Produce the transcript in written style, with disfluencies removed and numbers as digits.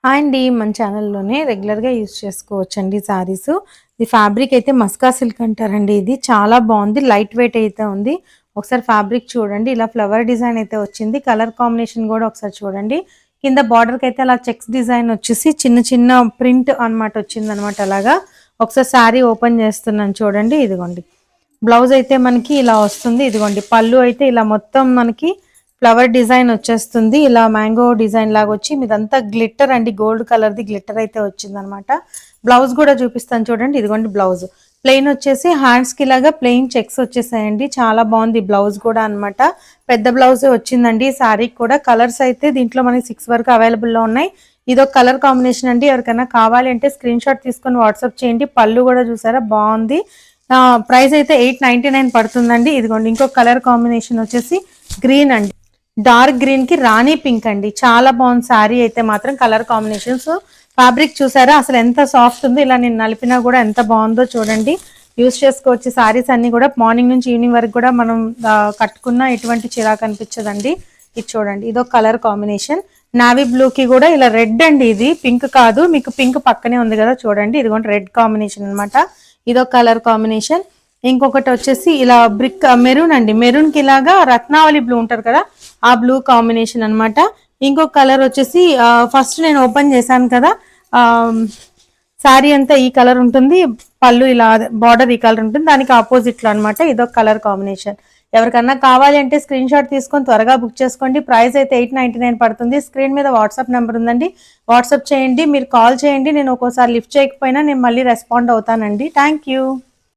Hi అండి. మన ఛానల్లోనే రెగ్యులర్గా యూజ్ చేసుకోవచ్చండి శారీస్. ఇది ఫ్యాబ్రిక్ అయితే మస్కా సిల్క్ అంటారండి. ఇది చాలా బాగుంది, లైట్ వెయిట్ అయితే ఉంది. ఒకసారి ఫ్యాబ్రిక్ చూడండి, ఇలా ఫ్లవర్ డిజైన్ అయితే వచ్చింది. కలర్ కాంబినేషన్ కూడా ఒకసారి చూడండి. కింద బార్డర్కి అయితే అలా చెక్స్ డిజైన్ వచ్చేసి చిన్న చిన్న ప్రింట్ అనమాట వచ్చింది అనమాట. అలాగా ఒకసారి శారీ ఓపెన్ చేస్తున్నాను చూడండి. ఇదిగోండి బ్లౌజ్ అయితే మనకి ఇలా వస్తుంది. ఇదిగోండి పళ్ళు అయితే ఇలా మొత్తం మనకి ఫ్లవర్ డిజైన్ వచ్చేస్తుంది. ఇలా మ్యాంగో డిజైన్ లాగా వచ్చి మీదంతా గ్లిట్టర్ అండి, గోల్డ్ కలర్ది గ్లిట్టర్ అయితే వచ్చింది అనమాట. బ్లౌజ్ కూడా చూపిస్తాను చూడండి. ఇదిగోండి బ్లౌజ్ ప్లెయిన్ వచ్చేసి హ్యాండ్స్ కి లాగా ప్లెయిన్ చెక్స్ వచ్చేసాయండి. చాలా బాగుంది బ్లౌజ్ కూడా అనమాట. పెద్ద బ్లౌజ్ వచ్చిందండి శారీకి కూడా. కలర్స్ అయితే దీంట్లో మనకి 6 వరకు అవైలబుల్ లో ఉన్నాయి. ఇదొక కలర్ కాంబినేషన్ అండి. ఎవరికైనా కావాలి అంటే స్క్రీన్ షాట్ తీసుకొని వాట్సాప్ చేయండి. పళ్ళు కూడా చూసారా బాగుంది. ప్రైస్ అయితే 899 పడుతుందండి. ఇదిగోండి ఇంకొక కలర్ కాంబినేషన్ వచ్చేసి గ్రీన్ అండి, డార్క్ గ్రీన్ కి రాణి పింక్ అండి. చాలా బాగుంది శారీ అయితే మాత్రం. కలర్ కాంబినేషన్స్ ఫ్యాబ్రిక్ చూసారా అసలు ఎంత సాఫ్ట్ ఉందో. ఇలా నేను నలిపినా కూడా ఎంత బాగుందో చూడండి. యూస్ చేసుకోవచ్చు శారీస్ అన్ని కూడా. మార్నింగ్ నుంచి ఈవినింగ్ వరకు కూడా మనం కట్టుకున్న ఎటువంటి చిరాకు అనిపించదండి. ఇది చూడండి, ఇదొక కలర్ కాంబినేషన్. నావీ బ్లూ కి కూడా ఇలా రెడ్ అండి, ఇది పింక్ కాదు. మీకు పింక్ పక్కనే ఉంది కదా చూడండి. ఇదిగోండి రెడ్ కాంబినేషన్ అనమాట. ఇదొక కలర్ కాంబినేషన్. ఇంకొకటి వచ్చేసి ఇలా బ్రిక్ మెరూన్ అండి. మెరూన్ కి ఇలాగా రత్నావళి బ్లూ ఉంటారు కదా, ఆ బ్లూ కాంబినేషన్ అనమాట. ఇంకొక కలర్ వచ్చేసి ఫస్ట్ నేను ఓపెన్ చేశాను కదా, శారీ అంతా ఈ కలర్ ఉంటుంది, పళ్ళు ఇలా బార్డర్ ఈ కలర్ ఉంటుంది, దానికి ఆపోజిట్ లో అనమాట. ఇదొక కలర్ కాంబినేషన్. ఎవరికన్నా కావాలి అంటే స్క్రీన్ షాట్ తీసుకొని త్వరగా బుక్ చేసుకోండి. ప్రైస్ అయితే 899 పడుతుంది. స్క్రీన్ మీద వాట్సాప్ నెంబర్ ఉందండి, వాట్సాప్ చేయండి. మీరు కాల్ చేయండి, నేను ఒక్కోసారి లిఫ్ట్ చేయకపోయినా నేను మళ్ళీ రెస్పాండ్ అవుతానండి. Thank you.